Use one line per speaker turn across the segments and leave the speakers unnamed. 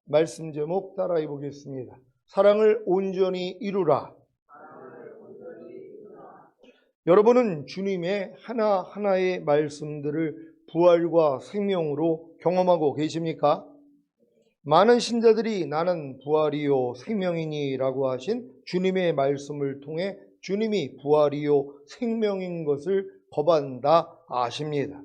말씀 제목 따라해 보겠습니다. 사랑을 온전히 이루라. 여러분은 주님의 하나하나의 말씀들을 부활과 생명으로 경험하고 계십니까? 많은 신자들이 나는 부활이요 생명이니라고 하신 주님의 말씀을 통해 주님이 부활이요 생명인 것을 거반다 아십니다.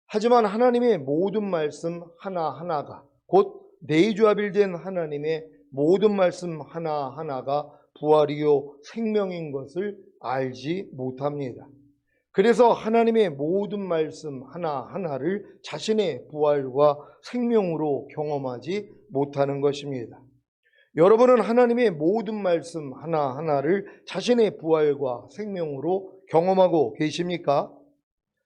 하지만 하나님의 모든 말씀 하나하나가 곧 내주합일된 하나님의 모든 말씀 하나하나가 부활이요 생명인 것을 알지 못합니다. 그래서 하나님의 모든 말씀 하나하나를 자신의 부활과 생명으로 경험하지 못하는 것입니다. 여러분은 하나님의 모든 말씀 하나하나를 자신의 부활과 생명으로 경험하고 계십니까?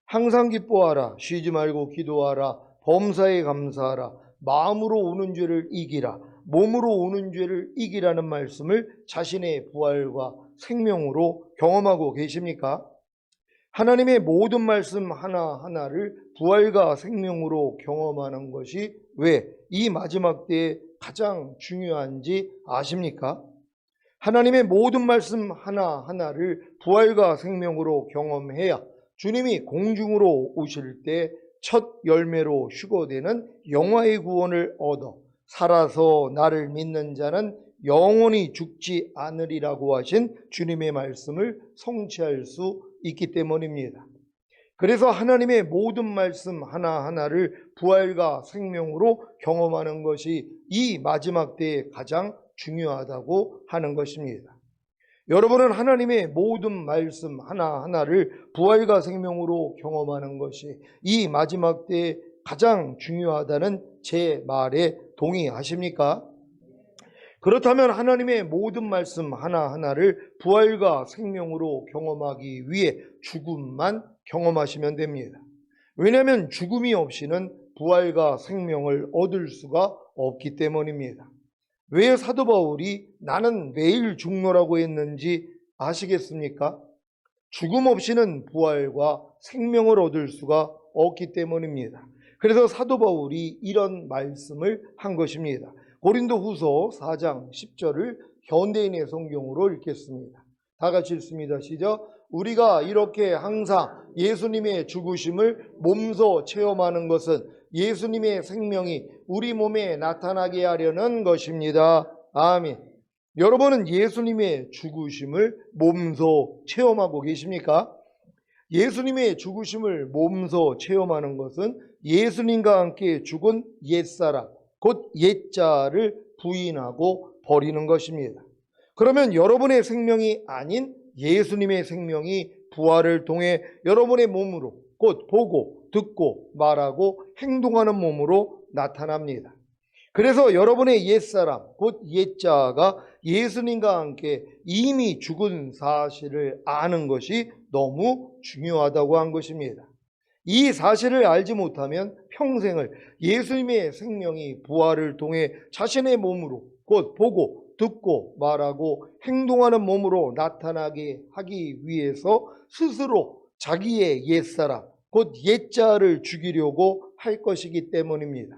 항상 기뻐하라, 쉬지 말고 기도하라, 범사에 감사하라, 마음으로 오는 죄를 이기라, 몸으로 오는 죄를 이기라는 말씀을 자신의 부활과 생명으로 경험하고 계십니까? 하나님의 모든 말씀 하나하나를 부활과 생명으로 경험하는 것이 왜 이 마지막 때에 가장 중요한지 아십니까? 하나님의 모든 말씀 하나하나를 부활과 생명으로 경험해야 주님이 공중으로 오실 때 첫 열매로 휴거되는 영화의 구원을 얻어 살아서 나를 믿는 자는 영원히 죽지 않으리라고 하신 주님의 말씀을 성취할 수 있기 때문입니다. 그래서 하나님의 모든 말씀 하나하나를 부활과 생명으로 경험하는 것이 이 마지막 때에 가장 중요하다고 하는 것입니다. 여러분은 하나님의 모든 말씀 하나하나를 부활과 생명으로 경험하는 것이 이 마지막 때에 가장 중요하다는 제 말에 동의하십니까? 그렇다면 하나님의 모든 말씀 하나하나를 부활과 생명으로 경험하기 위해 죽음만 경험하시면 됩니다. 왜냐하면 죽음이 없이는 부활과 생명을 얻을 수가 없기 때문입니다. 왜 사도 바울이 나는 내일 죽노라고 했는지 아시겠습니까? 죽음 없이는 부활과 생명을 얻을 수가 없기 때문입니다. 그래서 사도 바울이 이런 말씀을 한 것입니다. 고린도후서 4장 10절을 현대인의 성경으로 읽겠습니다. 다 같이 읽습니다. 시작. 우리가 이렇게 항상 예수님의 죽으심을 몸소 체험하는 것은 예수님의 생명이 우리 몸에 나타나게 하려는 것입니다. 아멘. 여러분은 예수님의 죽으심을 몸소 체험하고 계십니까? 예수님의 죽으심을 몸소 체험하는 것은 예수님과 함께 죽은 옛사람, 곧 옛자를 부인하고 버리는 것입니다. 그러면 여러분의 생명이 아닌 예수님의 생명이 부활을 통해 여러분의 몸으로 곧 보고 듣고 말하고 행동하는 몸으로 나타납니다. 그래서 여러분의 옛사람 곧 옛자가 예수님과 함께 이미 죽은 사실을 아는 것이 너무 중요하다고 한 것입니다. 이 사실을 알지 못하면 평생을 예수님의 생명이 부활을 통해 자신의 몸으로 곧 보고 듣고 말하고 행동하는 몸으로 나타나게 하기 위해서 스스로 자기의 옛사람 곧 옛자를 죽이려고 할 것이기 때문입니다.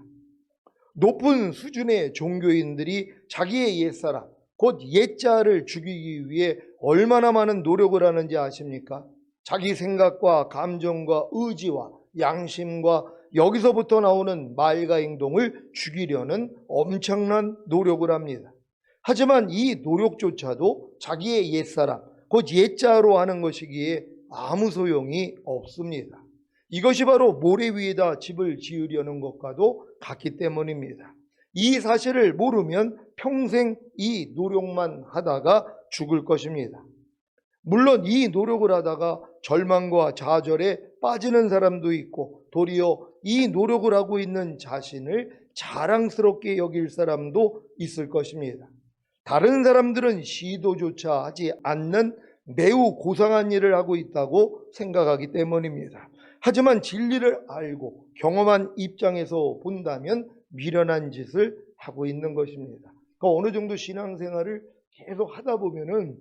높은 수준의 종교인들이 자기의 옛사람 곧 옛자를 죽이기 위해 얼마나 많은 노력을 하는지 아십니까? 자기 생각과 감정과 의지와 양심과 여기서부터 나오는 말과 행동을 죽이려는 엄청난 노력을 합니다. 하지만 이 노력조차도 자기의 옛사람, 곧 옛자로 하는 것이기에 아무 소용이 없습니다. 이것이 바로 모래 위에다 집을 지으려는 것과도 같기 때문입니다. 이 사실을 모르면 평생 이 노력만 하다가 죽을 것입니다. 물론 이 노력을 하다가 절망과 좌절에 빠지는 사람도 있고 도리어 이 노력을 하고 있는 자신을 자랑스럽게 여길 사람도 있을 것입니다. 다른 사람들은 시도조차 하지 않는 매우 고상한 일을 하고 있다고 생각하기 때문입니다. 하지만 진리를 알고 경험한 입장에서 본다면 미련한 짓을 하고 있는 것입니다. 그러니까 어느 정도 신앙생활을 계속 하다 보면은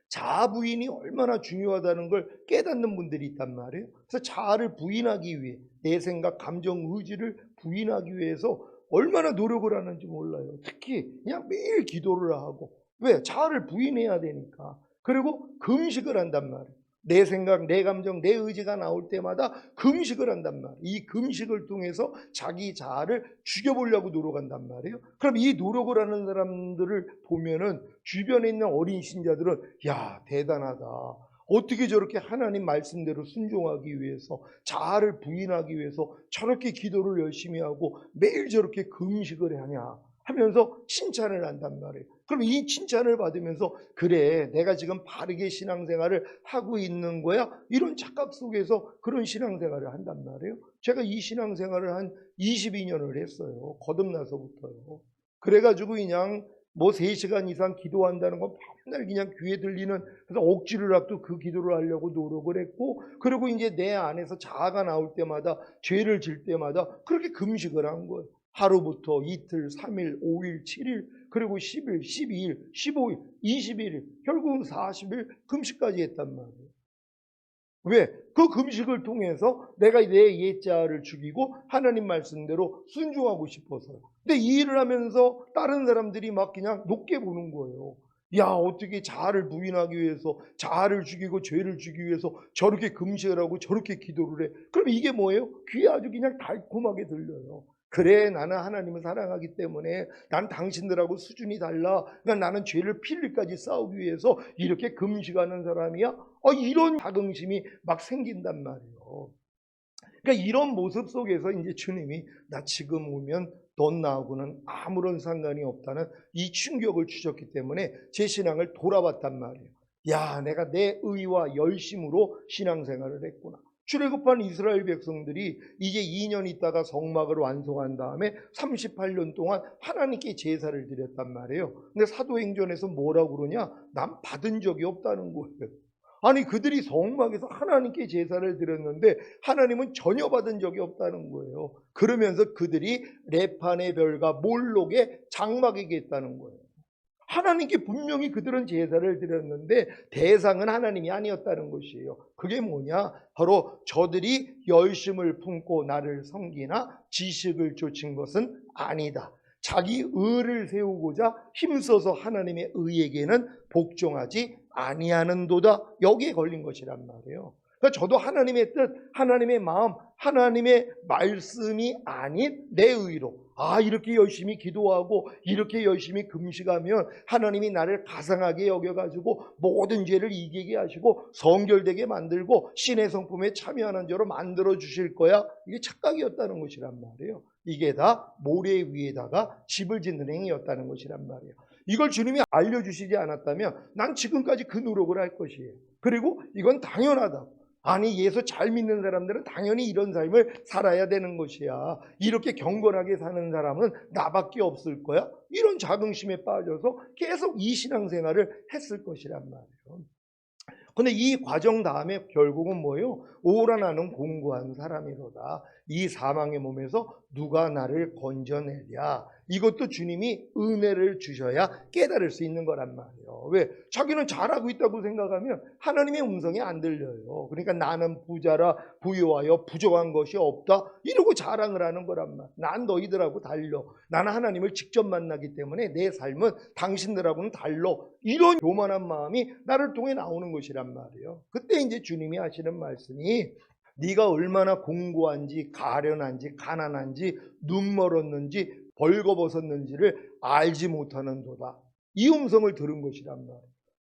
자아 부인이 얼마나 중요하다는 걸 깨닫는 분들이 있단 말이에요. 그래서 자아를 부인하기 위해 내 생각, 감정, 의지를 부인하기 위해서 얼마나 노력을 하는지 몰라요. 특히 그냥 매일 기도를 하고. 왜? 자아를 부인해야 되니까. 그리고 금식을 한단 말이에요. 내 생각, 내 감정, 내 의지가 나올 때마다 금식을 한단 말이에요. 이 금식을 통해서 자기 자아를 죽여보려고 노력한단 말이에요. 그럼 이 노력을 하는 사람들을 보면은 주변에 있는 어린 신자들은 야, 대단하다. 어떻게 저렇게 하나님 말씀대로 순종하기 위해서, 자아를 부인하기 위해서 저렇게 기도를 열심히 하고 매일 저렇게 금식을 하냐 하면서 칭찬을 한단 말이에요. 그럼 이 칭찬을 받으면서 그래, 내가 지금 바르게 신앙생활을 하고 있는 거야? 이런 착각 속에서 그런 신앙생활을 한단 말이에요. 제가 이 신앙생활을 한 22년을 했어요. 거듭나서부터요. 그래가지고 그냥 뭐 3시간 이상 기도한다는 건 맨날 그냥 귀에 들리는, 그래서 억지로라도 그 기도를 하려고 노력을 했고, 그리고 이제 내 안에서 자아가 나올 때마다, 죄를 질 때마다 그렇게 금식을 한 거예요. 하루부터 이틀, 3일, 5일, 7일, 그리고 10일, 12일, 15일, 21일, 결국은 40일 금식까지 했단 말이에요. 왜? 그 금식을 통해서 내가 내 옛자아를 죽이고 하나님 말씀대로 순종하고 싶어서요. 근데 이 일을 하면서 다른 사람들이 막 그냥 높게 보는 거예요. 야, 어떻게 자아를 부인하기 위해서, 자아를 죽이고 죄를 죽이기 위해서 저렇게 금식을 하고 저렇게 기도를 해. 그럼 이게 뭐예요? 귀에 아주 그냥 달콤하게 들려요. 그래, 나는 하나님을 사랑하기 때문에 난 당신들하고 수준이 달라. 그러니까 나는 죄를 필리까지 싸우기 위해서 이렇게 금식하는 사람이야? 이런 자긍심이 막 생긴단 말이에요. 그러니까 이런 모습 속에서 이제 주님이 나 지금 오면 넌 나하고는 아무런 상관이 없다는 이 충격을 주셨기 때문에 제 신앙을 돌아봤단 말이에요. 야, 내가 내 의와 열심으로 신앙생활을 했구나. 출애굽한 이스라엘 백성들이 이제 2년 있다가 성막을 완성한 다음에 38년 동안 하나님께 제사를 드렸단 말이에요. 근데 사도행전에서 뭐라고 그러냐? 난 받은 적이 없다는 거예요. 아니, 그들이 성막에서 하나님께 제사를 드렸는데 하나님은 전혀 받은 적이 없다는 거예요. 그러면서 그들이 레판의 별과 몰록의 장막에게 했다는 거예요. 하나님께 분명히 그들은 제사를 드렸는데 대상은 하나님이 아니었다는 것이에요. 그게 뭐냐? 바로 저들이 열심을 품고 나를 섬기나 지식을 좇은 것은 아니다. 자기 의를 세우고자 힘써서 하나님의 의에게는 복종하지 아니하는도다. 여기에 걸린 것이란 말이에요. 그러니까 저도 하나님의 뜻, 하나님의 마음, 하나님의 말씀이 아닌 내 의로, 이렇게 열심히 기도하고 이렇게 열심히 금식하면 하나님이 나를 가상하게 여겨가지고 모든 죄를 이기게 하시고 성결되게 만들고 신의 성품에 참여하는 자로 만들어 주실 거야. 이게 착각이었다는 것이란 말이에요. 이게 다 모래 위에다가 집을 짓는 행위였다는 것이란 말이에요. 이걸 주님이 알려주시지 않았다면 난 지금까지 그 노력을 할 것이에요. 그리고 이건 당연하다. 아니, 예수 잘 믿는 사람들은 당연히 이런 삶을 살아야 되는 것이야. 이렇게 경건하게 사는 사람은 나밖에 없을 거야. 이런 자긍심에 빠져서 계속 이 신앙생활을 했을 것이란 말이에요. 근데 이 과정 다음에 결국은 뭐예요? 오라 나는 공고한 사람이로다. 이 사망의 몸에서 누가 나를 건져내랴. 이것도 주님이 은혜를 주셔야 깨달을 수 있는 거란 말이에요. 왜? 자기는 잘하고 있다고 생각하면 하나님의 음성이 안 들려요. 그러니까 나는 부자라 부유하여 부족한 것이 없다. 이러고 자랑을 하는 거란 말이에요. 난 너희들하고 달려. 나는 하나님을 직접 만나기 때문에 내 삶은 당신들하고는 달라. 이런 교만한 마음이 나를 통해 나오는 것이란 말이에요. 그때 이제 주님이 하시는 말씀이 네가 얼마나 공고한지 가련한지 가난한지 눈 멀었는지 벌거벗었는지를 알지 못하는도다. 이 음성을 들은 것이란 말이에요.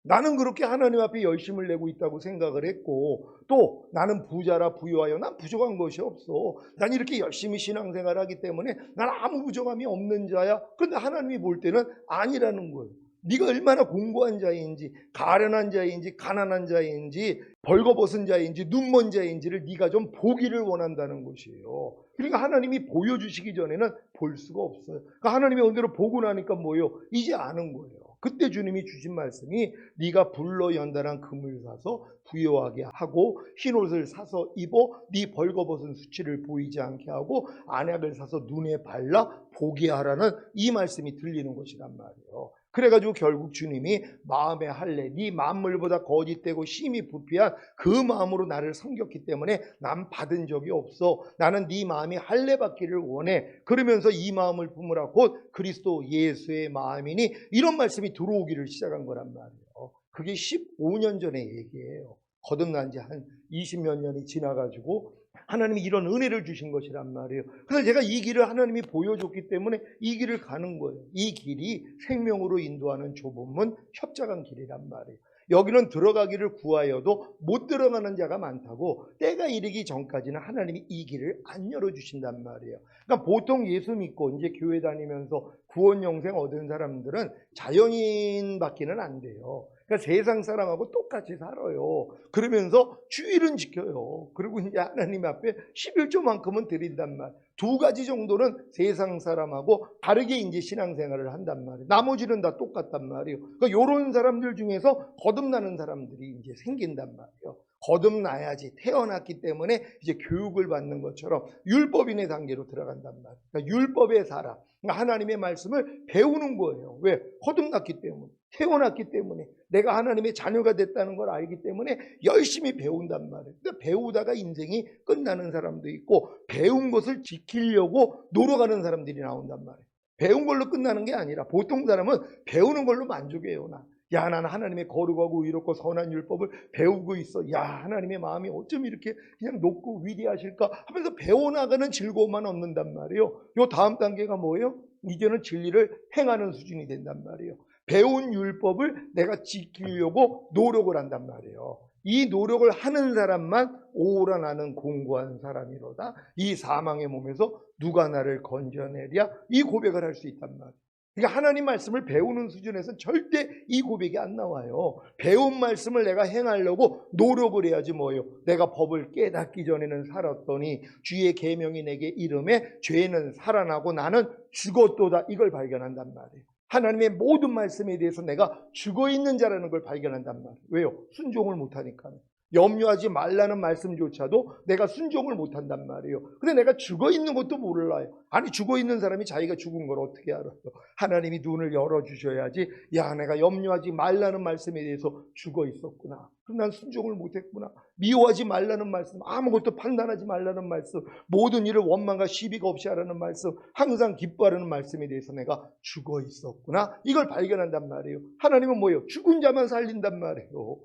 나는 그렇게 하나님 앞에 열심을 내고 있다고 생각을 했고, 또 나는 부자라 부유하여 난 부족한 것이 없어. 난 이렇게 열심히 신앙생활하기 때문에 난 아무 부족함이 없는 자야. 그런데 하나님이 볼 때는 아니라는 거예요. 네가 얼마나 공고한 자인지 가련한 자인지 가난한 자인지 벌거벗은 자인지 눈먼 자인지를 네가 좀 보기를 원한다는 것이에요. 그러니까 하나님이 보여주시기 전에는 볼 수가 없어요. 그러니까 하나님의 은혜로 보고 나니까 뭐예요? 이제 아는 거예요. 그때 주님이 주신 말씀이 네가 불로 연단한 금을 사서 부여하게 하고 흰옷을 사서 입어 네 벌거벗은 수치를 보이지 않게 하고 안약을 사서 눈에 발라 보게 하라는 이 말씀이 들리는 것이란 말이에요. 그래가지고 결국 주님이 마음의 할례, 네 만물보다 거짓되고 심히 부패한 그 마음으로 나를 섬겼기 때문에 난 받은 적이 없어. 나는 네 마음이 할례 받기를 원해. 그러면서 이 마음을 품으라 곧 그리스도 예수의 마음이니, 이런 말씀이 들어오기를 시작한 거란 말이에요. 그게 15년 전의 얘기예요. 거듭난 지 한 20몇 년이 지나가지고 하나님이 이런 은혜를 주신 것이란 말이에요. 그래서 제가 이 길을 하나님이 보여줬기 때문에 이 길을 가는 거예요. 이 길이 생명으로 인도하는 좁은 문, 협착한 길이란 말이에요. 여기는 들어가기를 구하여도 못 들어가는 자가 많다고, 때가 이르기 전까지는 하나님이 이 길을 안 열어주신단 말이에요. 그러니까 보통 예수 믿고 이제 교회 다니면서 구원 영생 얻은 사람들은 자연인밖에는 안 돼요. 그러니까 세상 사람하고 똑같이 살아요. 그러면서 주일은 지켜요. 그리고 이제 하나님 앞에 11조만큼은 드린단 말. 두 가지 정도는 세상 사람하고 다르게 이제 신앙생활을 한단 말이에요. 나머지는 다 똑같단 말이에요. 그러니까 이런 사람들 중에서 거듭나는 사람들이 이제 생긴단 말이에요. 거듭나야지, 태어났기 때문에 이제 교육을 받는 것처럼 율법인의 단계로 들어간단 말이에요. 그러니까 율법에 살아. 그러니까 하나님의 말씀을 배우는 거예요. 왜? 거듭났기 때문에, 태어났기 때문에, 내가 하나님의 자녀가 됐다는 걸 알기 때문에 열심히 배운단 말이에요. 그러니까 배우다가 인생이 끝나는 사람도 있고, 배운 것을 지키려고 노력하는 사람들이 나온단 말이에요. 배운 걸로 끝나는 게 아니라, 보통 사람은 배우는 걸로 만족해요. 야, 나는 하나님의 거룩하고 의롭고 선한 율법을 배우고 있어. 야, 하나님의 마음이 어쩜 이렇게 그냥 높고 위대하실까 하면서 배워나가는 즐거움만 얻는단 말이에요. 요 다음 단계가 뭐예요? 이제는 진리를 행하는 수준이 된단 말이에요. 배운 율법을 내가 지키려고 노력을 한단 말이에요. 이 노력을 하는 사람만 오라 나는 공고한 사람이로다. 이 사망의 몸에서 누가 나를 건져내랴. 이 고백을 할 수 있단 말이에요. 그러니까 하나님 말씀을 배우는 수준에서 절대 이 고백이 안 나와요. 배운 말씀을 내가 행하려고 노력을 해야지 뭐예요. 내가 법을 깨닫기 전에는 살았더니 주의 계명이 내게 이름에 죄는 살아나고 나는 죽었도다. 이걸 발견한단 말이에요. 하나님의 모든 말씀에 대해서 내가 죽어있는 자라는 걸 발견한단 말이에요. 왜요? 순종을 못하니까. 염려하지 말라는 말씀조차도 내가 순종을 못한단 말이에요. 근데 내가 죽어있는 것도 몰라요. 아니, 죽어있는 사람이 자기가 죽은 걸 어떻게 알아요? 하나님이 눈을 열어주셔야지. 야, 내가 염려하지 말라는 말씀에 대해서 죽어있었구나. 그럼 난 순종을 못했구나. 미워하지 말라는 말씀, 아무것도 판단하지 말라는 말씀, 모든 일을 원망과 시비가 없이 하라는 말씀, 항상 기뻐하라는 말씀에 대해서 내가 죽어있었구나. 이걸 발견한단 말이에요. 하나님은 뭐예요? 죽은 자만 살린단 말이에요.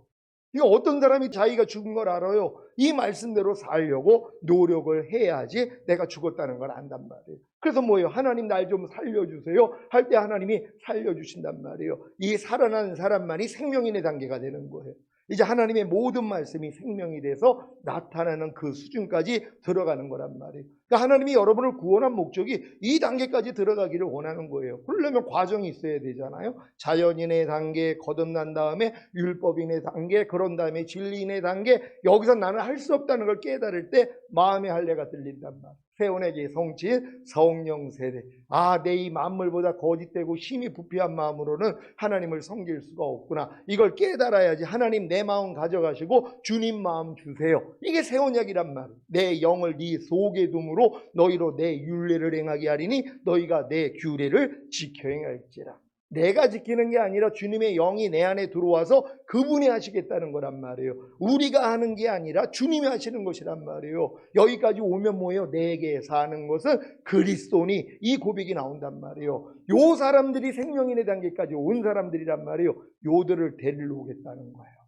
이거 어떤 사람이 자기가 죽은 걸 알아요? 이 말씀대로 살려고 노력을 해야지 내가 죽었다는 걸 안단 말이에요. 그래서 뭐예요? 하나님 날 좀 살려주세요 할 때 하나님이 살려주신단 말이에요. 이 살아난 사람만이 생명인의 단계가 되는 거예요. 이제 하나님의 모든 말씀이 생명이 돼서 나타나는 그 수준까지 들어가는 거란 말이에요. 그러니까 하나님이 여러분을 구원한 목적이 이 단계까지 들어가기를 원하는 거예요. 그러려면 과정이 있어야 되잖아요. 자연인의 단계, 거듭난 다음에 율법인의 단계, 그런 다음에 진리인의 단계. 여기서 나는 할 수 없다는 걸 깨달을 때 마음의 할례가 들린단 말이에요. 세원에게 성취인 성령 세례. 아, 내 이 만물보다 거짓되고 심히 부패한 마음으로는 하나님을 섬길 수가 없구나. 이걸 깨달아야지 하나님 내 마음 가져가시고 주님 마음 주세요. 이게 새 언약이란 말이에요. 내 영을 네 속에 둠으로 너희로 내 율례를 행하게 하리니 너희가 내 규례를 지켜 행할지라. 내가 지키는 게 아니라 주님의 영이 내 안에 들어와서 그분이 하시겠다는 거란 말이에요. 우리가 하는 게 아니라 주님이 하시는 것이란 말이에요. 여기까지 오면 뭐예요? 내게 사는 것은 그리스도니, 이 고백이 나온단 말이에요. 요 사람들이 생명인의 단계까지 온 사람들이란 말이에요. 요들을 데리러 오겠다는 거예요.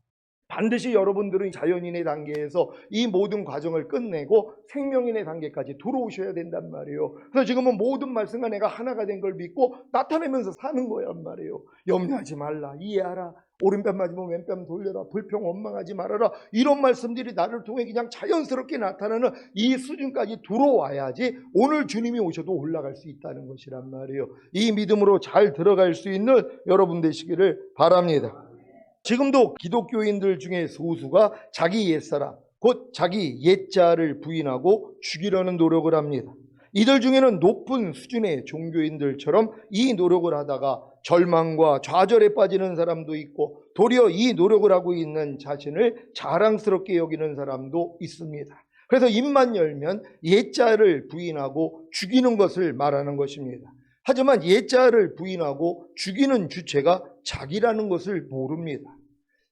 반드시 여러분들은 자연인의 단계에서 이 모든 과정을 끝내고 생명인의 단계까지 들어오셔야 된단 말이에요. 그래서 지금은 모든 말씀과 내가 하나가 된 걸 믿고 나타내면서 사는 거란 말이에요. 염려하지 말라, 이해하라, 오른뺨 맞으면 왼뺨 돌려라, 불평 원망하지 말아라, 이런 말씀들이 나를 통해 그냥 자연스럽게 나타나는 이 수준까지 들어와야지 오늘 주님이 오셔도 올라갈 수 있다는 것이란 말이에요. 이 믿음으로 잘 들어갈 수 있는 여러분 되시기를 바랍니다. 지금도 기독교인들 중에 소수가 자기 옛사람, 곧 자기 옛자를 부인하고 죽이려는 노력을 합니다. 이들 중에는 높은 수준의 종교인들처럼 이 노력을 하다가 절망과 좌절에 빠지는 사람도 있고, 도리어 이 노력을 하고 있는 자신을 자랑스럽게 여기는 사람도 있습니다. 그래서 입만 열면 옛자를 부인하고 죽이는 것을 말하는 것입니다. 하지만 옛자를 부인하고 죽이는 주체가 자기라는 것을 모릅니다.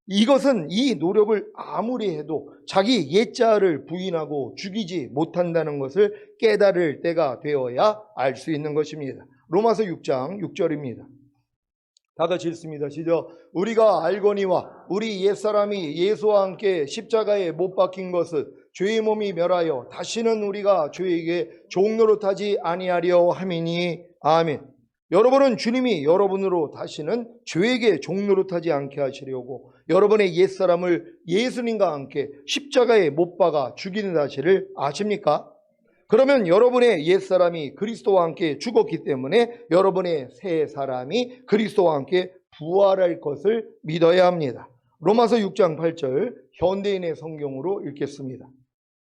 이것은 이 노력을 아무리 해도 자기 옛자를 부인하고 죽이지 못한다는 것을 깨달을 때가 되어야 알 수 있는 것입니다. 로마서 6장 6절입니다. 다 같이 읽습니다. 시작. 우리가 알거니와 우리 옛사람이 예수와 함께 십자가에 못 박힌 것을 죄의 몸이 멸하여 다시는 우리가 죄에게 종노릇하지 아니하려 함이니. 아멘. 여러분은 주님이 여러분으로 다시는 죄에게 종노릇하지 않게 하시려고 여러분의 옛사람을 예수님과 함께 십자가에 못 박아 죽이는 사실을 아십니까? 그러면 여러분의 옛사람이 그리스도와 함께 죽었기 때문에 여러분의 새 사람이 그리스도와 함께 부활할 것을 믿어야 합니다. 로마서 6장 8절 현대인의 성경으로 읽겠습니다.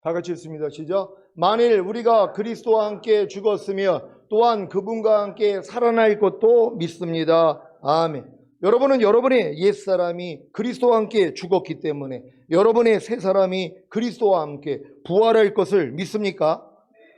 다 같이 읽습니다. 시작. 만일 우리가 그리스도와 함께 죽었으면 또한 그분과 함께 살아날 것도 믿습니다. 아멘. 여러분은 여러분의 옛사람이 그리스도와 함께 죽었기 때문에 여러분의 새 사람이 그리스도와 함께 부활할 것을 믿습니까?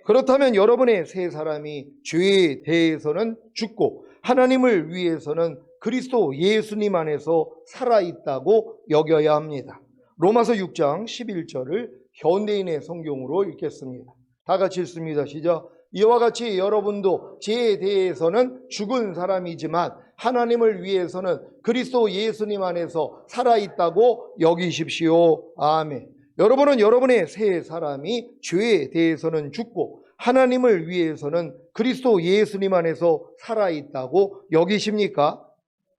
그렇다면 여러분의 새 사람이 죄에 대해서는 죽고 하나님을 위해서는 그리스도 예수님 안에서 살아있다고 여겨야 합니다. 로마서 6장 11절을 현대인의 성경으로 읽겠습니다. 다 같이 읽습니다. 시작. 이와 같이 여러분도 죄에 대해서는 죽은 사람이지만 하나님을 위해서는 그리스도 예수님 안에서 살아있다고 여기십시오. 아멘. 여러분은 여러분의 새 사람이 죄에 대해서는 죽고 하나님을 위해서는 그리스도 예수님 안에서 살아있다고 여기십니까?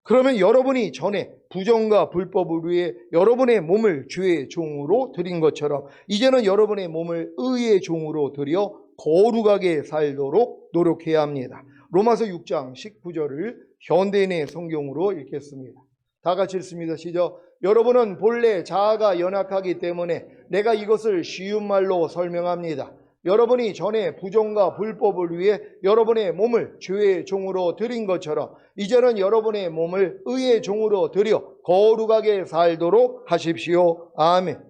그러면 여러분이 전에 부정과 불법을 위해 여러분의 몸을 죄의 종으로 드린 것처럼 이제는 여러분의 몸을 의의 종으로 드려 거룩하게 살도록 노력해야 합니다. 로마서 6장 19절을 현대인의 성경으로 읽겠습니다. 다 같이 읽습니다. 시작. 여러분은 본래 자아가 연약하기 때문에 내가 이것을 쉬운 말로 설명합니다. 여러분이 전에 부정과 불법을 위해 여러분의 몸을 죄의 종으로 드린 것처럼 이제는 여러분의 몸을 의의 종으로 드려 거룩하게 살도록 하십시오. 아멘.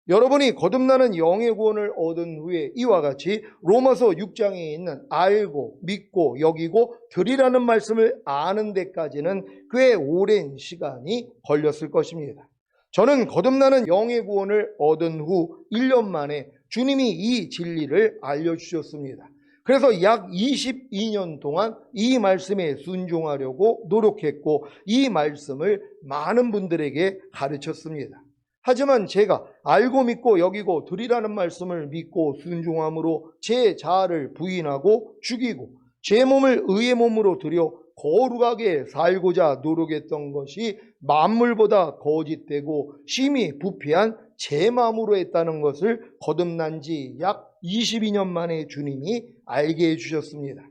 여러분이 거듭나는 영의 구원을 얻은 후에 이와 같이 로마서 6장에 있는 알고 믿고 여기고 드리라는 말씀을 아는 데까지는 꽤 오랜 시간이 걸렸을 것입니다. 저는 거듭나는 영의 구원을 얻은 후 1년 만에 주님이 이 진리를 알려주셨습니다. 그래서 약 22년 동안 이 말씀에 순종하려고 노력했고 이 말씀을 많은 분들에게 가르쳤습니다. 하지만 제가 알고 믿고 여기고 드리라는 말씀을 믿고 순종함으로 제 자아를 부인하고 죽이고 제 몸을 의의 몸으로 드려 거룩하게 살고자 노력했던 것이 만물보다 거짓되고 심히 부패한 제 마음으로 했다는 것을 거듭난 지 약 22년 만에 주님이 알게 해주셨습니다.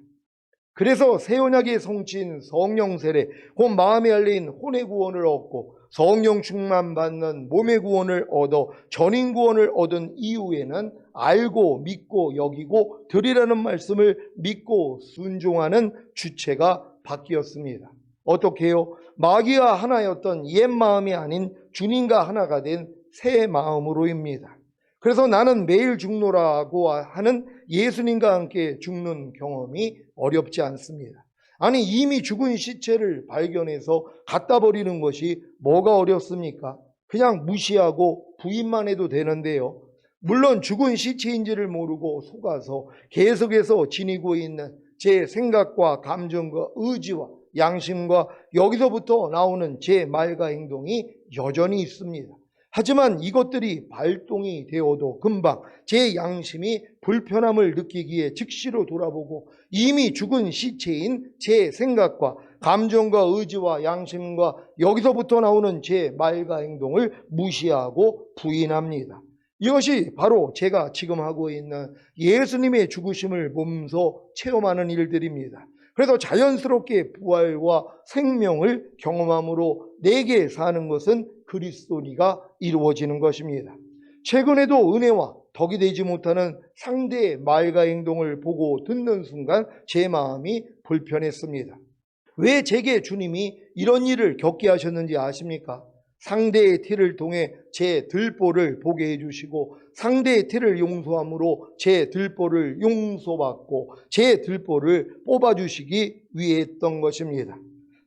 그래서 새 언약의 성취인 성령 세례, 곧 마음에 알린 혼의 구원을 얻고 성령 충만 받는 몸의 구원을 얻어 전인 구원을 얻은 이후에는 알고 믿고 여기고 드리라는 말씀을 믿고 순종하는 주체가 바뀌었습니다. 어떻게 해요? 마귀와 하나였던 옛 마음이 아닌 주님과 하나가 된 새 마음으로입니다. 그래서 나는 매일 죽노라고 하는 예수님과 함께 죽는 경험이 어렵지 않습니다. 아니 이미 죽은 시체를 발견해서 갖다 버리는 것이 뭐가 어렵습니까? 그냥 무시하고 부인만 해도 되는데요. 물론 죽은 시체인지를 모르고 속아서 계속해서 지니고 있는 제 생각과 감정과 의지와 양심과 여기서부터 나오는 제 말과 행동이 여전히 있습니다. 하지만 이것들이 발동이 되어도 금방 제 양심이 불편함을 느끼기에 즉시로 돌아보고 이미 죽은 시체인 제 생각과 감정과 의지와 양심과 여기서부터 나오는 제 말과 행동을 무시하고 부인합니다. 이것이 바로 제가 지금 하고 있는 예수님의 죽으심을 보면서 체험하는 일들입니다. 그래서 자연스럽게 부활과 생명을 경험함으로 내게 사는 것은 그리스도니가 이루어지는 것입니다. 최근에도 은혜와 덕이 되지 못하는 상대의 말과 행동을 보고 듣는 순간 제 마음이 불편했습니다. 왜 제게 주님이 이런 일을 겪게 하셨는지 아십니까? 상대의 티를 통해 제 들보를 보게 해주시고 상대의 티를 용서함으로 제 들보를 용서받고 제 들보를 뽑아주시기 위해 했던 것입니다.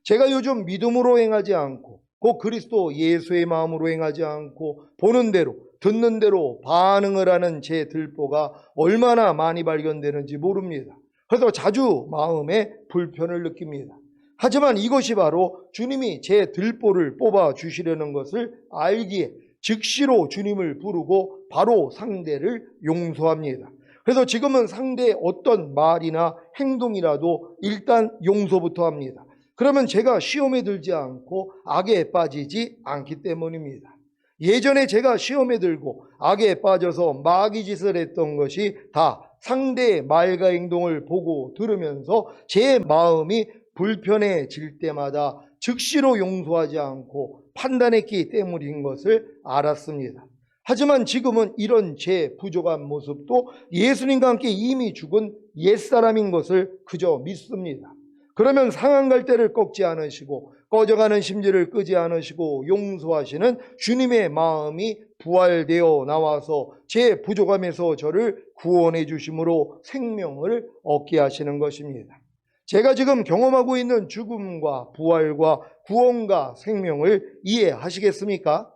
제가 요즘 믿음으로 행하지 않고 그 그리스도 예수의 마음으로 행하지 않고 보는 대로 듣는 대로 반응을 하는 제 들보가 얼마나 많이 발견되는지 모릅니다. 그래서 자주 마음에 불편을 느낍니다. 하지만 이것이 바로 주님이 제 들보를 뽑아 주시려는 것을 알기에 즉시로 주님을 부르고 바로 상대를 용서합니다. 그래서 지금은 상대의 어떤 말이나 행동이라도 일단 용서부터 합니다. 그러면 제가 시험에 들지 않고 악에 빠지지 않기 때문입니다. 예전에 제가 시험에 들고 악에 빠져서 마귀 짓을 했던 것이 다 상대의 말과 행동을 보고 들으면서 제 마음이 불편해질 때마다 즉시로 용서하지 않고 판단했기 때문인 것을 알았습니다. 하지만 지금은 이런 제 부족한 모습도 예수님과 함께 이미 죽은 옛사람인 것을 그저 믿습니다. 그러면 상한 갈대를 꺾지 않으시고 꺼져가는 심지를 끄지 않으시고 용서하시는 주님의 마음이 부활되어 나와서 제 부족함에서 저를 구원해 주심으로 생명을 얻게 하시는 것입니다. 제가 지금 경험하고 있는 죽음과 부활과 구원과 생명을 이해하시겠습니까?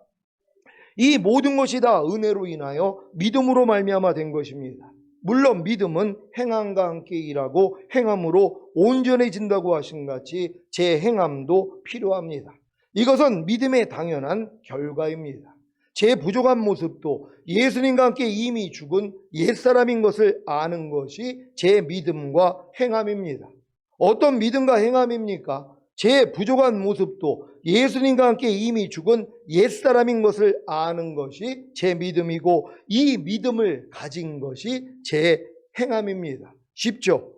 이 모든 것이 다 은혜로 인하여 믿음으로 말미암아 된 것입니다. 물론 믿음은 행함과 함께 일하고 행함으로 온전해진다고 하신 같이 제 행함도 필요합니다. 이것은 믿음의 당연한 결과입니다. 제 부족한 모습도 예수님과 함께 이미 죽은 옛사람인 것을 아는 것이 제 믿음과 행함입니다. 어떤 믿음과 행함입니까? 제 부족한 모습도 예수님과 함께 이미 죽은 옛사람인 것을 아는 것이 제 믿음이고 이 믿음을 가진 것이 제 행함입니다. 쉽죠?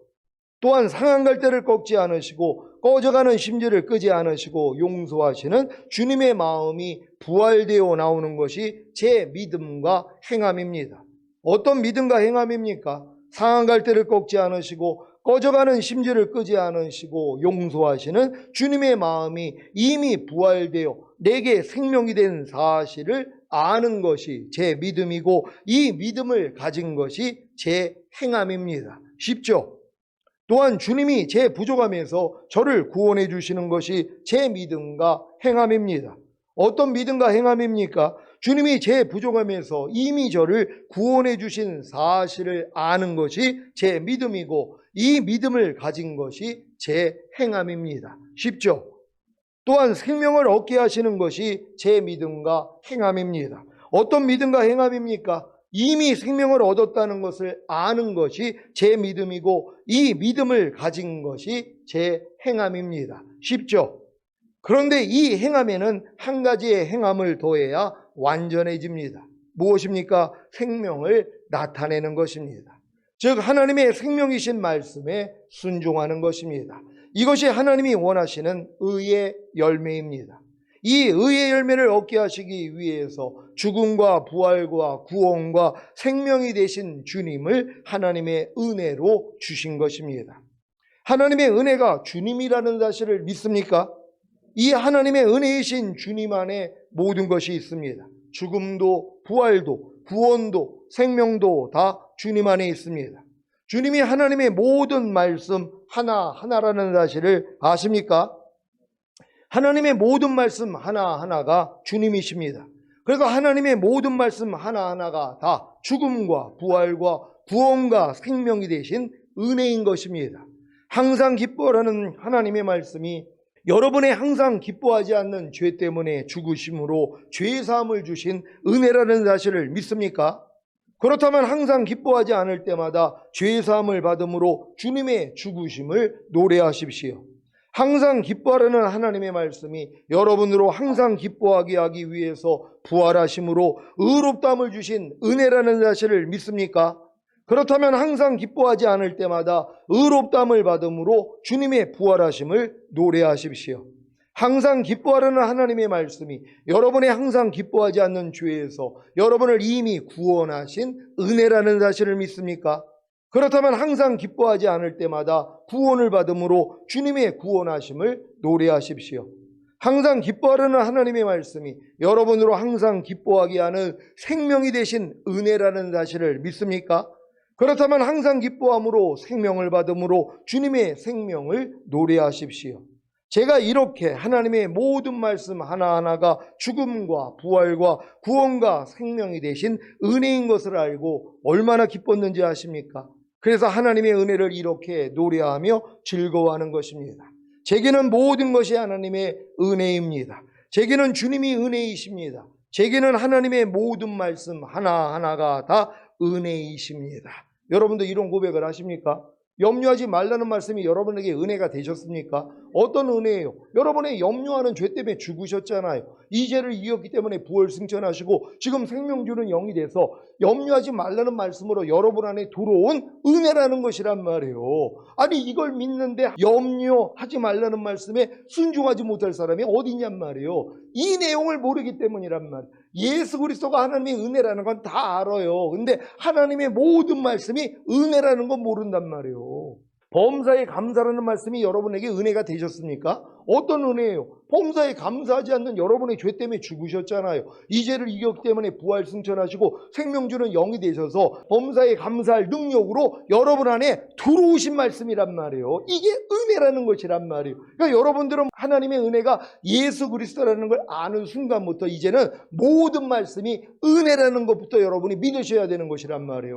또한 상한 갈대를 꺾지 않으시고 꺼져가는 심지를 끄지 않으시고 용서하시는 주님의 마음이 부활되어 나오는 것이 제 믿음과 행함입니다. 어떤 믿음과 행함입니까? 상한 갈대를 꺾지 않으시고 꺼져가는 심지를 끄지 않으시고 용서하시는 주님의 마음이 이미 부활되어 내게 생명이 된 사실을 아는 것이 제 믿음이고 이 믿음을 가진 것이 제 행함입니다. 쉽죠? 또한 주님이 제 부족함에서 저를 구원해 주시는 것이 제 믿음과 행함입니다. 어떤 믿음과 행함입니까? 주님이 제 부족함에서 이미 저를 구원해 주신 사실을 아는 것이 제 믿음이고 이 믿음을 가진 것이 제 행함입니다. 쉽죠? 또한 생명을 얻게 하시는 것이 제 믿음과 행함입니다. 어떤 믿음과 행함입니까? 이미 생명을 얻었다는 것을 아는 것이 제 믿음이고 이 믿음을 가진 것이 제 행함입니다. 쉽죠? 그런데 이 행함에는 한 가지의 행함을 더해야 완전해집니다. 무엇입니까? 생명을 나타내는 것입니다. 즉 하나님의 생명이신 말씀에 순종하는 것입니다. 이것이 하나님이 원하시는 의의 열매입니다. 이 의의 열매를 얻게 하시기 위해서 죽음과 부활과 구원과 생명이 되신 주님을 하나님의 은혜로 주신 것입니다. 하나님의 은혜가 주님이라는 사실을 믿습니까? 이 하나님의 은혜이신 주님 안에 모든 것이 있습니다. 죽음도 부활도 구원도 생명도 다 주님 안에 있습니다. 주님이 하나님의 모든 말씀 하나하나라는 사실을 아십니까? 하나님의 모든 말씀 하나하나가 주님이십니다. 그래서 하나님의 모든 말씀 하나하나가 다 죽음과 부활과 구원과 생명이 되신 은혜인 것입니다. 항상 기뻐하라는 하나님의 말씀이 여러분의 항상 기뻐하지 않는 죄 때문에 죽으심으로 죄사함을 주신 은혜라는 사실을 믿습니까? 그렇다면 항상 기뻐하지 않을 때마다 죄사함을 받음으로 주님의 죽으심을 노래하십시오. 항상 기뻐하라는 하나님의 말씀이 여러분으로 항상 기뻐하게 하기 위해서 부활하심으로 의롭다함을 주신 은혜라는 사실을 믿습니까? 그렇다면 항상 기뻐하지 않을 때마다 의롭다함을 받음으로 주님의 부활하심을 노래하십시오. 항상 기뻐하라는 하나님의 말씀이 여러분의 항상 기뻐하지 않는 죄에서 여러분을 이미 구원하신 은혜라는 사실을 믿습니까? 그렇다면 항상 기뻐하지 않을 때마다 구원을 받음으로 주님의 구원하심을 노래하십시오. 항상 기뻐하라는 하나님의 말씀이 여러분으로 항상 기뻐하게 하는 생명이 되신 은혜라는 사실을 믿습니까? 그렇다면 항상 기뻐함으로 생명을 받음으로 주님의 생명을 노래하십시오. 제가 이렇게 하나님의 모든 말씀 하나하나가 죽음과 부활과 구원과 생명이 되신 은혜인 것을 알고 얼마나 기뻤는지 아십니까? 그래서 하나님의 은혜를 이렇게 노래하며 즐거워하는 것입니다. 제게는 모든 것이 하나님의 은혜입니다. 제게는 주님이 은혜이십니다. 제게는 하나님의 모든 말씀 하나하나가 다 은혜이십니다. 여러분도 이런 고백을 하십니까? 염려하지 말라는 말씀이 여러분에게 은혜가 되셨습니까? 어떤 은혜예요? 여러분의 염려하는 죄 때문에 죽으셨잖아요. 이 죄를 이겼기 때문에 부활 승천하시고 지금 생명 주는 영이 돼서 염려하지 말라는 말씀으로 여러분 안에 들어온 은혜라는 것이란 말이에요. 아니 이걸 믿는데 염려하지 말라는 말씀에 순종하지 못할 사람이 어디 있냔 말이에요. 이 내용을 모르기 때문이란 말이에요. 예수 그리스도가 하나님의 은혜라는 건 다 알아요. 근데 하나님의 모든 말씀이 은혜라는 건 모른단 말이에요. 범사에 감사라는 말씀이 여러분에게 은혜가 되셨습니까? 어떤 은혜예요? 범사에 감사하지 않는 여러분의 죄 때문에 죽으셨잖아요. 이 죄를 이겼기 때문에 부활 승천하시고 생명 주는 영이 되셔서 범사에 감사할 능력으로 여러분 안에 들어오신 말씀이란 말이에요. 이게 은혜라는 것이란 말이에요. 그러니까 여러분들은 하나님의 은혜가 예수 그리스도라는 걸 아는 순간부터 이제는 모든 말씀이 은혜라는 것부터 여러분이 믿으셔야 되는 것이란 말이에요.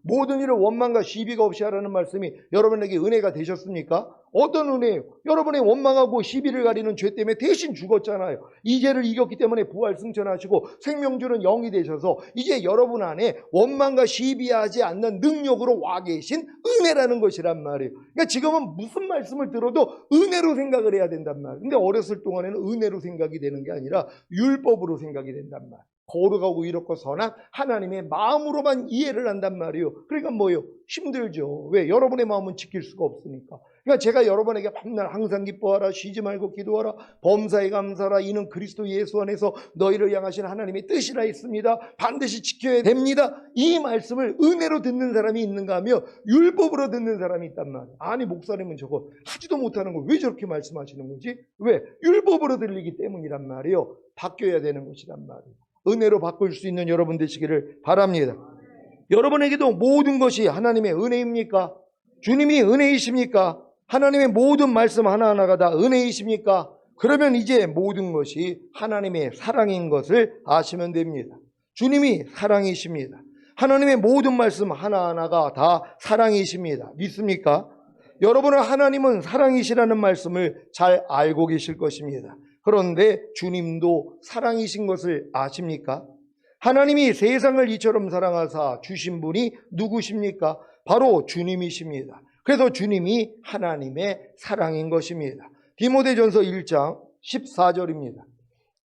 모든 일을 원망과 시비가 없이 하라는 말씀이 여러분에게 은혜가 되셨습니까? 어떤 은혜예요? 여러분의 원망하고 시비를 가리는 죄 때문에 대신 죽었잖아요. 이 죄를 이겼기 때문에 부활 승천하시고 생명 주는 영이 되셔서 이제 여러분 안에 원망과 시비하지 않는 능력으로 와 계신 은혜라는 것이란 말이에요. 그러니까 지금은 무슨 말씀을 들어도 은혜로 생각을 해야 된단 말이에요. 근데 어렸을 동안에는 은혜로 생각이 되는 게 아니라 율법으로 생각이 된단 말이에요. 거룩하고 이롭고 선한 하나님의 마음으로만 이해를 한단 말이에요. 그러니까 뭐예요? 힘들죠. 왜? 여러분의 마음은 지킬 수가 없으니까. 그러니까 제가 여러분에게 밤낮 항상 기뻐하라, 쉬지 말고 기도하라, 범사에 감사하라, 이는 그리스도 예수 안에서 너희를 향하신 하나님의 뜻이라 했습니다. 반드시 지켜야 됩니다. 이 말씀을 은혜로 듣는 사람이 있는가 하며 율법으로 듣는 사람이 있단 말이에요. 아니 목사님은 저거 하지도 못하는 걸 왜 저렇게 말씀하시는 거지? 왜? 율법으로 들리기 때문이란 말이에요. 바뀌어야 되는 것이란 말이에요. 은혜로 바꿀 수 있는 여러분 되시기를 바랍니다. 여러분에게도 모든 것이 하나님의 은혜입니까? 주님이 은혜이십니까? 하나님의 모든 말씀 하나하나가 다 은혜이십니까? 그러면 이제 모든 것이 하나님의 사랑인 것을 아시면 됩니다. 주님이 사랑이십니다. 하나님의 모든 말씀 하나하나가 다 사랑이십니다. 믿습니까? 여러분은 하나님은 사랑이시라는 말씀을 잘 알고 계실 것입니다. 그런데 주님도 사랑이신 것을 아십니까? 하나님이 세상을 이처럼 사랑하사 주신 분이 누구십니까? 바로 주님이십니다. 그래서 주님이 하나님의 사랑인 것입니다. 디모데전서 1장 14절입니다.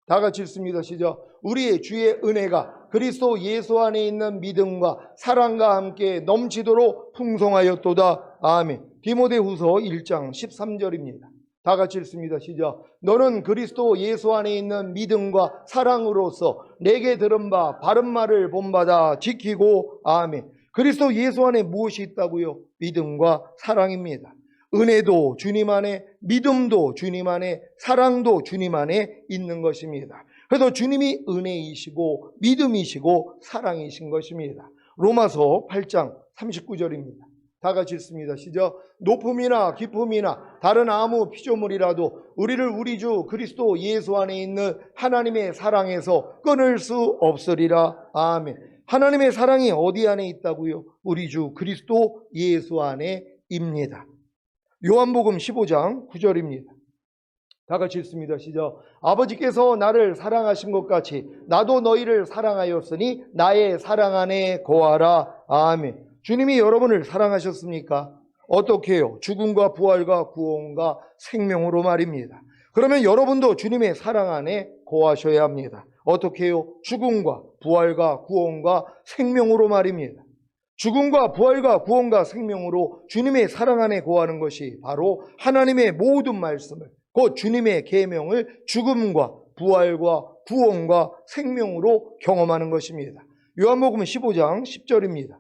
다 같이 읽습니다. 시작. 우리의 주의 은혜가 그리스도 예수 안에 있는 믿음과 사랑과 함께 넘치도록 풍성하였도다. 아멘. 디모데후서 1장 13절입니다. 다 같이 읽습니다. 시작. 너는 그리스도 예수 안에 있는 믿음과 사랑으로서 내게 들은 바 바른 말을 본받아 지키고. 아멘. 그리스도 예수 안에 무엇이 있다고요? 믿음과 사랑입니다. 은혜도 주님 안에, 믿음도 주님 안에, 사랑도 주님 안에 있는 것입니다. 그래서 주님이 은혜이시고 믿음이시고 사랑이신 것입니다. 로마서 8장 39절입니다. 다 같이 읽습니다. 시작. 높음이나 깊음이나 다른 아무 피조물이라도 우리를 우리 주 그리스도 예수 안에 있는 하나님의 사랑에서 끊을 수 없으리라. 아멘. 하나님의 사랑이 어디 안에 있다고요? 우리 주 그리스도 예수 안에 입니다. 요한복음 15장 9절입니다. 다 같이 읽습니다. 시작. 아버지께서 나를 사랑하신 것 같이 나도 너희를 사랑하였으니 나의 사랑 안에 거하라. 아멘. 주님이 여러분을 사랑하셨습니까? 어떻게 해요? 죽음과 부활과 구원과 생명으로 말입니다. 그러면 여러분도 주님의 사랑 안에 거하셔야 합니다. 어떻게 해요? 죽음과 부활과 구원과 생명으로 말입니다. 죽음과 부활과 구원과 생명으로 주님의 사랑 안에 거하는 것이 바로 하나님의 모든 말씀을, 곧 주님의 계명을 죽음과 부활과 구원과 생명으로 경험하는 것입니다. 요한복음 15장 10절입니다.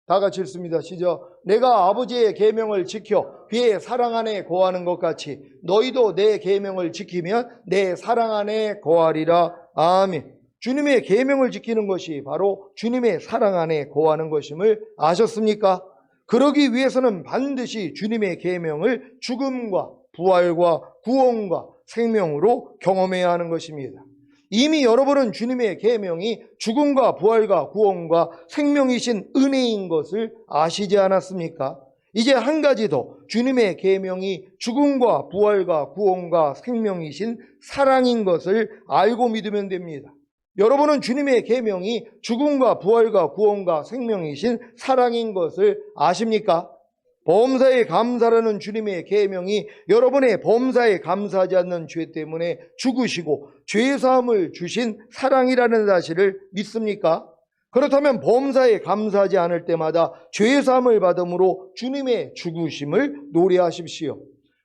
다 같이 읽습니다. 시작. 내가 아버지의 계명을 지켜 그의 사랑 안에 거하는 것 같이 너희도 내 계명을 지키면 내 사랑 안에 거하리라. 아멘. 주님의 계명을 지키는 것이 바로 주님의 사랑 안에 거하는 것임을 아셨습니까? 그러기 위해서는 반드시 주님의 계명을 죽음과 부활과 구원과 생명으로 경험해야 하는 것입니다. 이미 여러분은 주님의 계명이 죽음과 부활과 구원과 생명이신 은혜인 것을 아시지 않았습니까? 이제 한 가지 더, 주님의 계명이 죽음과 부활과 구원과 생명이신 사랑인 것을 알고 믿으면 됩니다. 여러분은 주님의 계명이 죽음과 부활과 구원과 생명이신 사랑인 것을 아십니까? 범사에 감사라는 주님의 계명이 여러분의 범사에 감사하지 않는 죄 때문에 죽으시고 죄사함을 주신 사랑이라는 사실을 믿습니까? 그렇다면 범사에 감사하지 않을 때마다 죄사함을 받음으로 주님의 죽으심을 노래하십시오.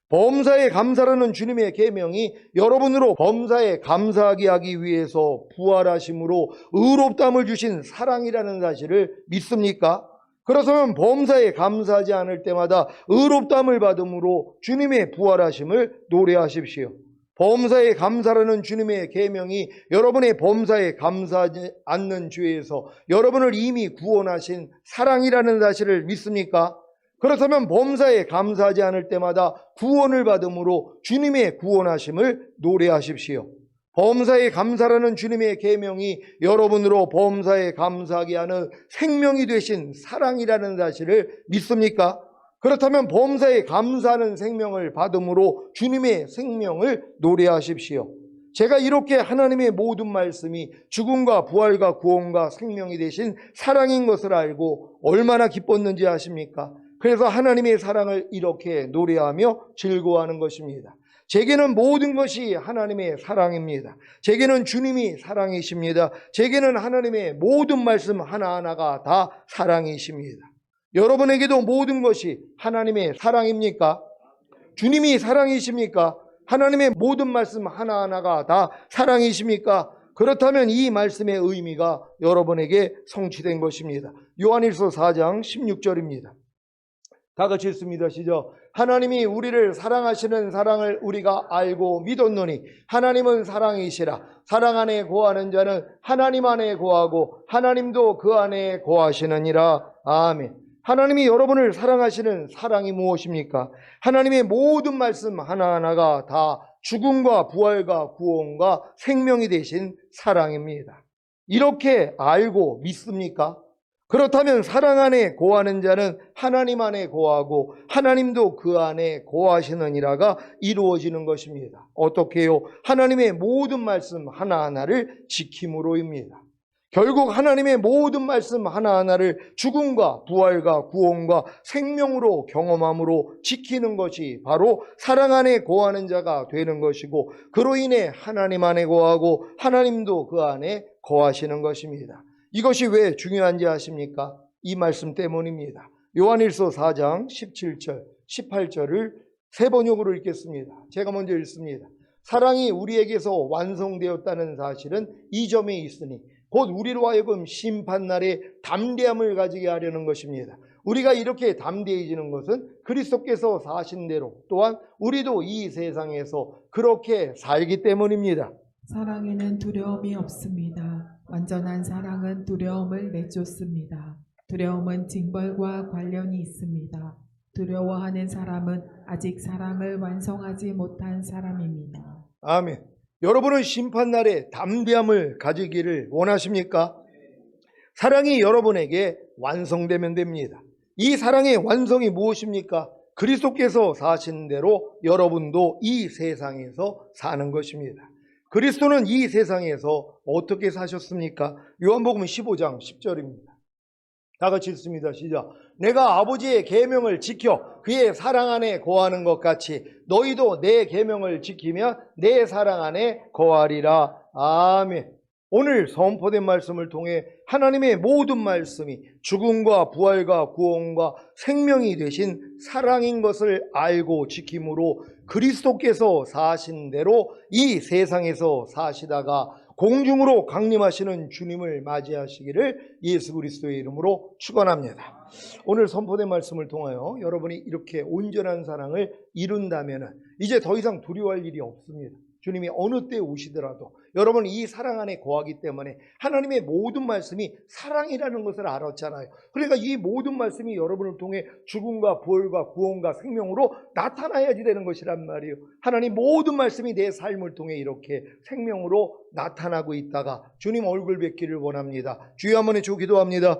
범사에 감사라는 주님의 계명이 여러분으로 범사에 감사하게 하기 위해서 부활하심으로 의롭다함을 주신 사랑이라는 사실을 믿습니까? 그렇다면 범사에 감사하지 않을 때마다 의롭다함을 받음으로 주님의 부활하심을 노래하십시오. 범사에 감사라는 주님의 계명이 여러분의 범사에 감사하지 않는 죄에서 여러분을 이미 구원하신 사랑이라는 사실을 믿습니까? 그렇다면 범사에 감사하지 않을 때마다 구원을 받음으로 주님의 구원하심을 노래하십시오. 범사에 감사라는 주님의 계명이 여러분으로 범사에 감사하게 하는 생명이 되신 사랑이라는 사실을 믿습니까? 그렇다면 범사에 감사하는 생명을 받음으로 주님의 생명을 노래하십시오. 제가 이렇게 하나님의 모든 말씀이 죽음과 부활과 구원과 생명이 되신 사랑인 것을 알고 얼마나 기뻤는지 아십니까? 그래서 하나님의 사랑을 이렇게 노래하며 즐거워하는 것입니다. 제게는 모든 것이 하나님의 사랑입니다. 제게는 주님이 사랑이십니다. 제게는 하나님의 모든 말씀 하나하나가 다 사랑이십니다. 여러분에게도 모든 것이 하나님의 사랑입니까? 주님이 사랑이십니까? 하나님의 모든 말씀 하나하나가 다 사랑이십니까? 그렇다면 이 말씀의 의미가 여러분에게 성취된 것입니다. 요한일서 4장 16절입니다. 다 같이 읽습니다. 시작. 하나님이 우리를 사랑하시는 사랑을 우리가 알고 믿었노니 하나님은 사랑이시라. 사랑 안에 거하는 자는 하나님 안에 거하고 하나님도 그 안에 거하시느니라. 아멘. 하나님이 여러분을 사랑하시는 사랑이 무엇입니까? 하나님의 모든 말씀 하나하나가 다 죽음과 부활과 구원과 생명이 되신 사랑입니다. 이렇게 알고 믿습니까? 그렇다면 사랑 안에 거하는 자는 하나님 안에 거하고 하나님도 그 안에 거하시느니라가 이루어지는 것입니다. 어떻게요? 하나님의 모든 말씀 하나하나를 지킴으로입니다. 결국 하나님의 모든 말씀 하나하나를 죽음과 부활과 구원과 생명으로 경험함으로 지키는 것이 바로 사랑 안에 거하는 자가 되는 것이고, 그로 인해 하나님 안에 거하고 하나님도 그 안에 거하시는 것입니다. 이것이 왜 중요한지 아십니까? 이 말씀 때문입니다. 요한일서 4장 17절, 18절을 세 번역으로 읽겠습니다. 제가 먼저 읽습니다. 사랑이 우리에게서 완성되었다는 사실은 이 점에 있으니 곧 우리로 하여금 심판날에 담대함을 가지게 하려는 것입니다. 우리가 이렇게 담대해지는 것은 그리스도께서 사신 대로 또한 우리도 이 세상에서 그렇게 살기 때문입니다.
사랑에는 두려움이 없습니다. 완전한 사랑은 두려움을 내쫓습니다. 두려움은 징벌과 관련이 있습니다. 두려워하는 사람은 아직 사랑을 완성하지 못한 사람입니다.
아멘. 여러분은 심판날에 담대함을 가지기를 원하십니까? 사랑이 여러분에게 완성되면 됩니다. 이 사랑의 완성이 무엇입니까? 그리스도께서 사신 대로 여러분도 이 세상에서 사는 것입니다. 그리스도는 이 세상에서 어떻게 사셨습니까? 요한복음 15장 10절입니다. 다 같이 읽습니다. 시작. 내가 아버지의 계명을 지켜 그의 사랑 안에 거하는 것 같이 너희도 내 계명을 지키며 내 사랑 안에 거하리라. 아멘. 오늘 선포된 말씀을 통해 하나님의 모든 말씀이 죽음과 부활과 구원과 생명이 되신 사랑인 것을 알고 지킴으로 그리스도께서 사신 대로 이 세상에서 사시다가 공중으로 강림하시는 주님을 맞이하시기를 예수 그리스도의 이름으로 축원합니다. 오늘 선포된 말씀을 통하여 여러분이 이렇게 온전한 사랑을 이룬다면 이제 더 이상 두려워할 일이 없습니다. 주님이 어느 때 오시더라도 여러분 이 사랑 안에 거하기 때문에 하나님의 모든 말씀이 사랑이라는 것을 알았잖아요. 그러니까 이 모든 말씀이 여러분을 통해 죽음과 부활과 구원과 생명으로 나타나야지 되는 것이란 말이에요. 하나님 모든 말씀이 내 삶을 통해 이렇게 생명으로 나타나고 있다가 주님 얼굴 뵙기를 원합니다. 주여 한번 주 기도합니다.